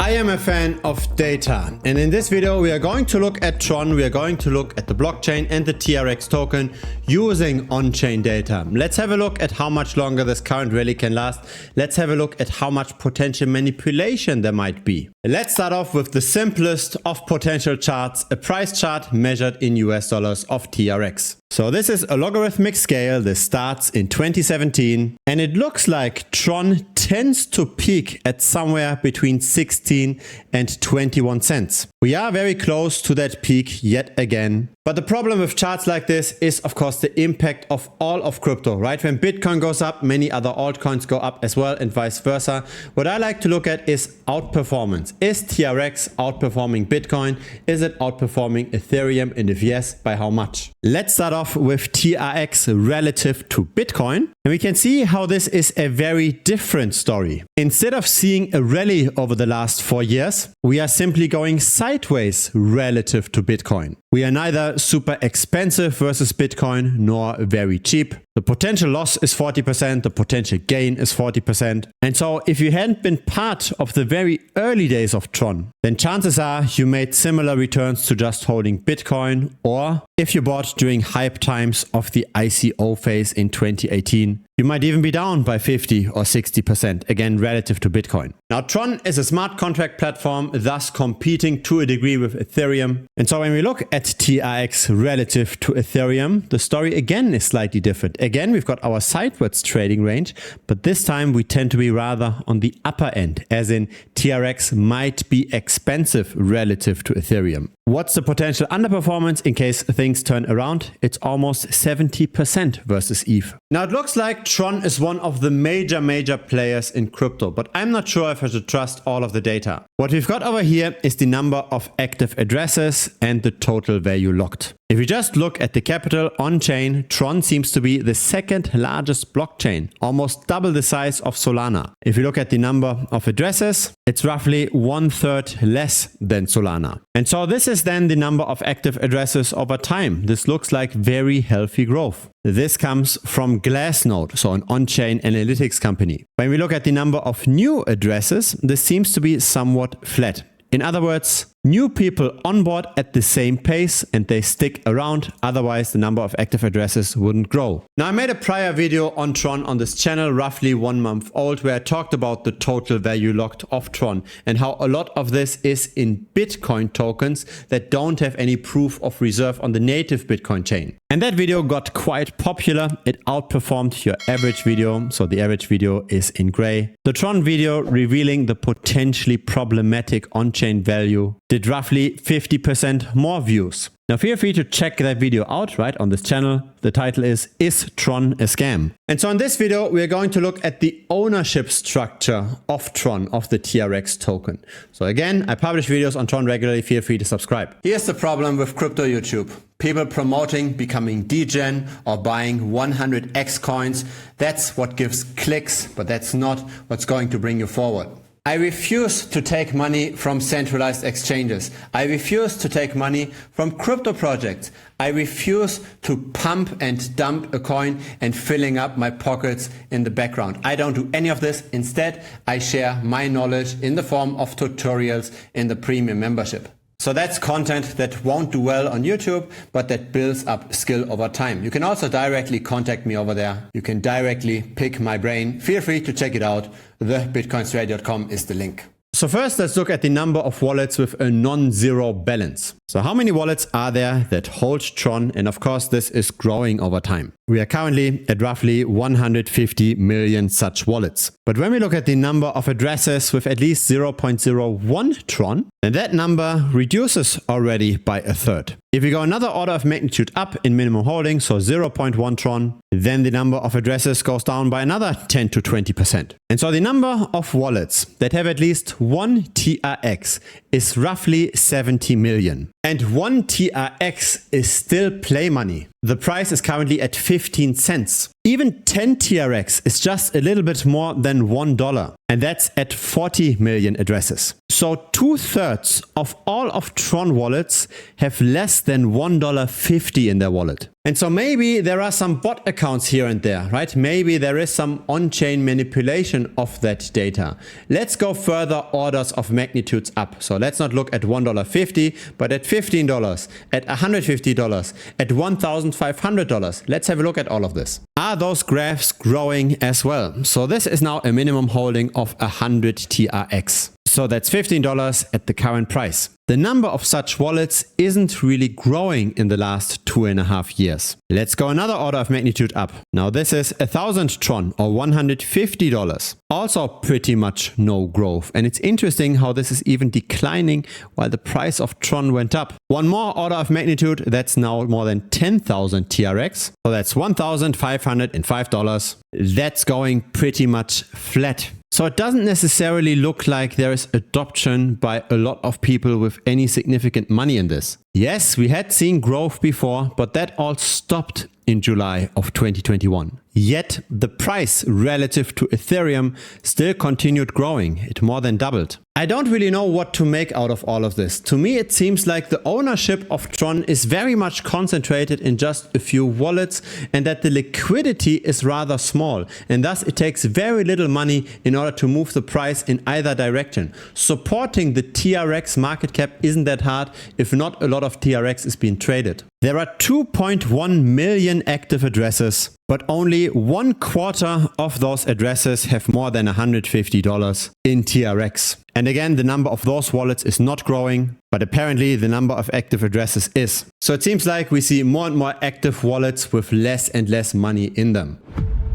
I am a fan of data, and in this video we are going to look at Tron, we are going to look at the blockchain and the TRX token using on-chain data. Let's have a look at how much longer this current rally can last. Let's have a look at how much potential manipulation there might be. Let's start off with the simplest of potential charts, a price chart measured in US dollars of TRX. So this is a logarithmic scale. This starts in 2017 and it looks like Tron tends to peak at somewhere between 16 and 21 cents. We are very close to that peak yet again. But the problem with charts like this is, of course, the impact of all of crypto, right? When Bitcoin goes up, many other altcoins go up as well and vice versa. What I like to look at is outperformance. Is TRX outperforming Bitcoin? Is it outperforming Ethereum? And if yes, by how much? Let's start off with TRX relative to Bitcoin. And we can see how this is a very different story. Instead of seeing a rally over the last 4 years, we are simply going sideways relative to Bitcoin. We are neither super expensive versus Bitcoin nor very cheap. The potential loss is 40%, the potential gain is 40%. And so if you hadn't been part of the very early days of Tron, then chances are you made similar returns to just holding Bitcoin, or if you bought during hype times of the ICO phase in 2018, you might even be down by 50 or 60%, again relative to Bitcoin. Now Tron is a smart contract platform, thus competing to a degree with Ethereum. And so when we look at TRX relative to Ethereum, the story again is slightly different. Again, we've got our sideways trading range, but this time we tend to be rather on the upper end, as in TRX might be expensive relative to Ethereum. What's the potential underperformance in case things turn around? It's almost 70% versus ETH. Now it looks like Tron is one of the major players in crypto, but I'm not sure if I should trust all of the data. What we've got over here is the number of active addresses and the total value locked. If we just look at the capital on-chain, Tron seems to be the second largest blockchain, almost double the size of Solana. If you look at the number of addresses, it's roughly 1/3 less than Solana. And so this is then the number of active addresses over time. This looks like very healthy growth. This comes from Glassnode, so an on-chain analytics company. When we look at the number of new addresses, this seems to be somewhat flat. In other words, new people onboard at the same pace and they stick around, otherwise the number of active addresses wouldn't grow. Now I made a prior video on Tron on this channel, roughly 1 month old, where I talked about the total value locked of Tron and how a lot of this is in Bitcoin tokens that don't have any proof of reserve on the native Bitcoin chain. And that video got quite popular. It outperformed your average video, so the average video is in gray. The Tron video revealing the potentially problematic on-chain value did roughly 50% more views. Now feel free to check that video out right on this channel. The title is Tron a Scam? And so in this video, we are going to look at the ownership structure of Tron, of the TRX token. So again, I publish videos on Tron regularly. Feel free to subscribe. Here's the problem with crypto YouTube. People promoting becoming degen or buying 100x coins. That's what gives clicks, but that's not what's going to bring you forward. I refuse to take money from centralized exchanges. I refuse to take money from crypto projects. I refuse to pump and dump a coin and filling up my pockets in the background. I don't do any of this. Instead, I share my knowledge in the form of tutorials in the premium membership. So that's content that won't do well on YouTube, but that builds up skill over time. You can also directly contact me over there. You can directly pick my brain. Feel free to check it out. TheBitcoinStrategy.com is the link. So first, let's look at the number of wallets with a non-zero balance. So how many wallets are there that hold Tron? And of course, this is growing over time. We are currently at roughly 150 million such wallets. But when we look at the number of addresses with at least 0.01 Tron, then that number reduces already by 1/3. If we go another order of magnitude up in minimum holding, so 0.1 Tron, then the number of addresses goes down by another 10 to 20%. And so the number of wallets that have at least one TRX is roughly 70 million. And one TRX is still play money. The price is currently at 15 cents. Even 10 TRX is just a little bit more than $1, and that's at 40 million addresses. So 2/3 of all of Tron wallets have less than $1.50 in their wallet. And so maybe there are some bot accounts here and there, right? Maybe there is some on-chain manipulation of that data. Let's go further orders of magnitudes up. So let's not look at $1.50, but at $15, at $150, at $1,500. Let's have a look at all of this. Are those graphs growing as well? So this is now a minimum holding of 100 TRX. So that's $15 at the current price. The number of such wallets isn't really growing in the last 2.5 years. Let's go another order of magnitude up. Now this is 1,000 Tron or $150. Also pretty much no growth. And it's interesting how this is even declining while the price of Tron went up. One more order of magnitude, that's now more than 10,000 TRX. So that's $1,505. That's going pretty much flat. So it doesn't necessarily look like there is adoption by a lot of people with any significant money in this. Yes, we had seen growth before, but that all stopped in July of 2021. Yet the price relative to Ethereum still continued growing. It more than doubled. I don't really know what to make out of all of this. To me, it seems like the ownership of Tron is very much concentrated in just a few wallets and that the liquidity is rather small. And thus it takes very little money in order to move the price in either direction. Supporting the TRX market cap isn't that hard if not a lot of TRX is being traded. There are 2.1 million active addresses, but only 1/4 of those addresses have more than $150 in TRX. And again, the number of those wallets is not growing, but apparently the number of active addresses is. So it seems like we see more and more active wallets with less and less money in them.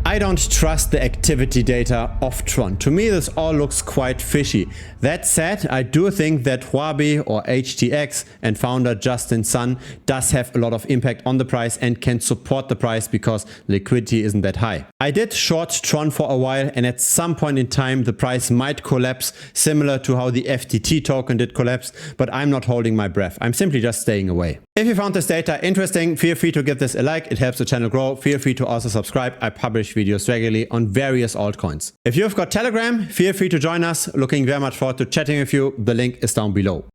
I don't trust the activity data of Tron. To me, this all looks quite fishy. That said, I do think that Huobi or HTX and founder Justin Sun does have a lot of impact on the price and can support the price because liquidity isn't that high. I did short Tron for a while and at some point in time the price might collapse, similar to how the FTT token did collapse, but I'm not holding my breath. I'm simply just staying away. If you found this data interesting, feel free to give this a like. It helps the channel grow. Feel free to also subscribe. I publish videos regularly on various altcoins. If you've got Telegram, feel free to join us. Looking very much forward to chatting with you. The link is down below.